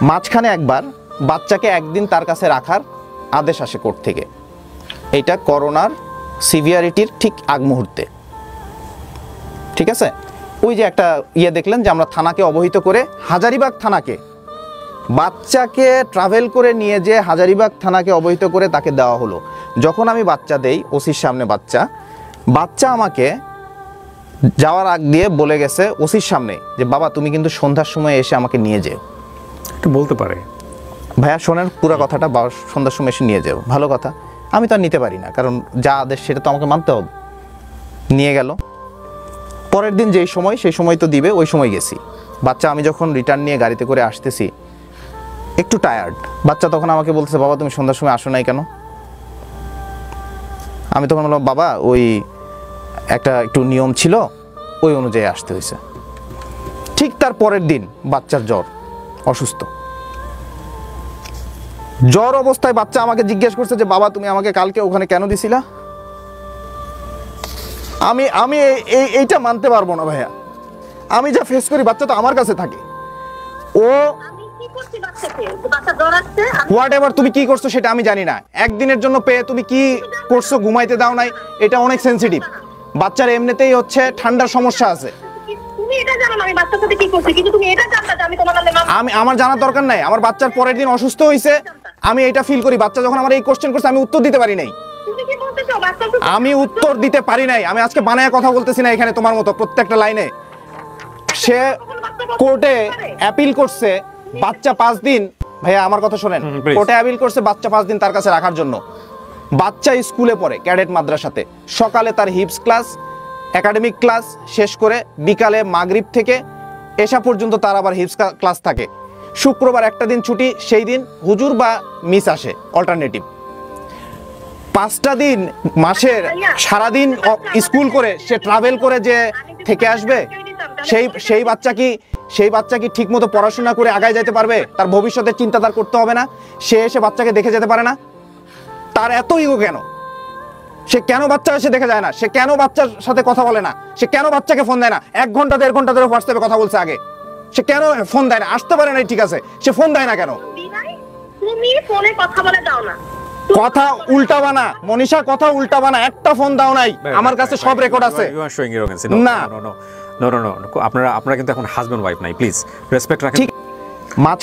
মাঝখানে একবার বাচ্চাকে একদিন তার কাছে রাখার আদেশ আসে কোর্ট থেকে। এটা করোনার সিভিয়ারিটির ঠিক আগ মুহূর্তে, ঠিক আছে। ওই যে একটা দেখলেন যে আমরা থানাকে অবহিত করে, হাজারীবাগ থানাকে, বাচ্চাকে ট্রাভেল করে নিয়ে যে হাজারীবাগ থানাকে অবহিত করে তাকে দেওয়া হলো। যখন আমি বাচ্চা দেই ওসির সামনে, বাচ্চা আমাকে যাওয়ার আগ দিয়ে বলে গেছে ওসির সামনে যে বাবা তুমি কিন্তু সন্ধ্যার সময় এসে আমাকে নিয়ে যেও। একটু বলতে পারে ভাইয়া শোনেন পুরো কথাটা, বাবা সন্ধ্যার সময় এসে নিয়ে যাও। ভালো কথা, আমি তো আর নিতে পারি না, কারণ যা আদেশ সেটা তো আমাকে মানতে হবে। নিয়ে গেল, পরের দিন যেই সময় সেই সময় তো দিবে, ওই সময় গেছি। বাচ্চা আমি যখন রিটার্ন নিয়ে গাড়িতে করে আসতেছি, একটু টায়ার্ড বাচ্চা, তখন আমাকে বলতেছে বাবা তুমি সন্ধ্যার সময় আসো নাই কেন? আমি তখন বললাম বাবা ওই একটু নিয়ম ছিল, ওই অনুযায়ী আসতে হয়েছে। ঠিক তার পরের দিন বাচ্চার জ্বর, অসুস্থ। জ্বর অবস্থায় বাচ্চা আমাকে জিজ্ঞেস করছে যে বাবা তুমি আমাকে কালকে ওখানে কেন দিছিলা? আমি এইটা মানতে পারবো না ভাইয়া। আমি যা ফেস করি, বাচ্চা তো আমার কাছে থাকে। ও হোয়াট এভার তুমি কি করছো সেটা আমি জানি না। একদিনের জন্য পেয়ে তুমি কি করছো, ঘুমাইতে দাও নাই, এটা অনেক সেন্সিটিভ। বাচ্চার এমনিতেই হচ্ছে ঠান্ডার সমস্যা আছে। আমি আমার জানার দরকার নাই। আমার বাচ্চার পরের দিন অসুস্থ হয়েছে, আমি এটা ফিল করি। বাচ্চা যখন আমার এই কোশ্চেন করছে আমি উত্তর দিতে পারি নাই। আমি আজকে বানায় কথা বলতেছি না এখানে তোমার মতো প্রত্যেকটা লাইনে। সে কোর্টে অ্যাপিল করছে বাচ্চা 5 দিন, ভাইয়া আমার কথা শোনেন, কোর্টে অ্যাপিল করছে বাচ্চা 5 দিন তার কাছে রাখার জন্য। বাচ্চা স্কুলে পড়ে ক্যাডেট মাদ্রাসাতে, সকালে তার হিপস ক্লাস, একাডেমিক ক্লাস শেষ করে বিকালে মাগরিব থেকে এশা পর্যন্ত তার আবার হিপস ক্লাস থাকে। শুক্রবার একটা দিন ছুটি, সেই দিন হুজুর বা মিস আসে অল্টারনেটিভ। 5টা দিন মাসের সারাদিন স্কুল করে সে ট্রাভেল করে যে থেকে আসবে, সেই বাচ্চা কি ঠিক মতো পড়াশোনা করে আগায় যেতে পারবে? তার ভবিষ্যতের চিন্তা তার করতে হবে না? সে এসে বাচ্চাকে দেখে যেতে পারে না? তার এত ইগো কেন? সে কেন বাচ্চা এসে দেখে যায় না? সে কেন বাচ্চার সাথে কথা বলে না? সে কেন বাচ্চাকে ফোন দেয় না? 1 ঘন্টা 1.5 ঘন্টা ধরে হোয়াটসঅ্যাপে কথা বলছে আগে, সে কেন ফোন দেয় না? আসতে পারে না ঠিক আছে, সে ফোন দেয় না কেন? তুমি ফোনে কথা বলে দাও না, কথা উল্টা বানা মনীষা, কথা উল্টা বানা। একটা ফোন দাও নাই, আমার কাছে সব রেকর্ড আছে। না আপনারা কিন্তু এখন হাজবেন্ড ওয়াইফ নাই, প্লিজ রেসপেক্ট রাখেন। মাঝ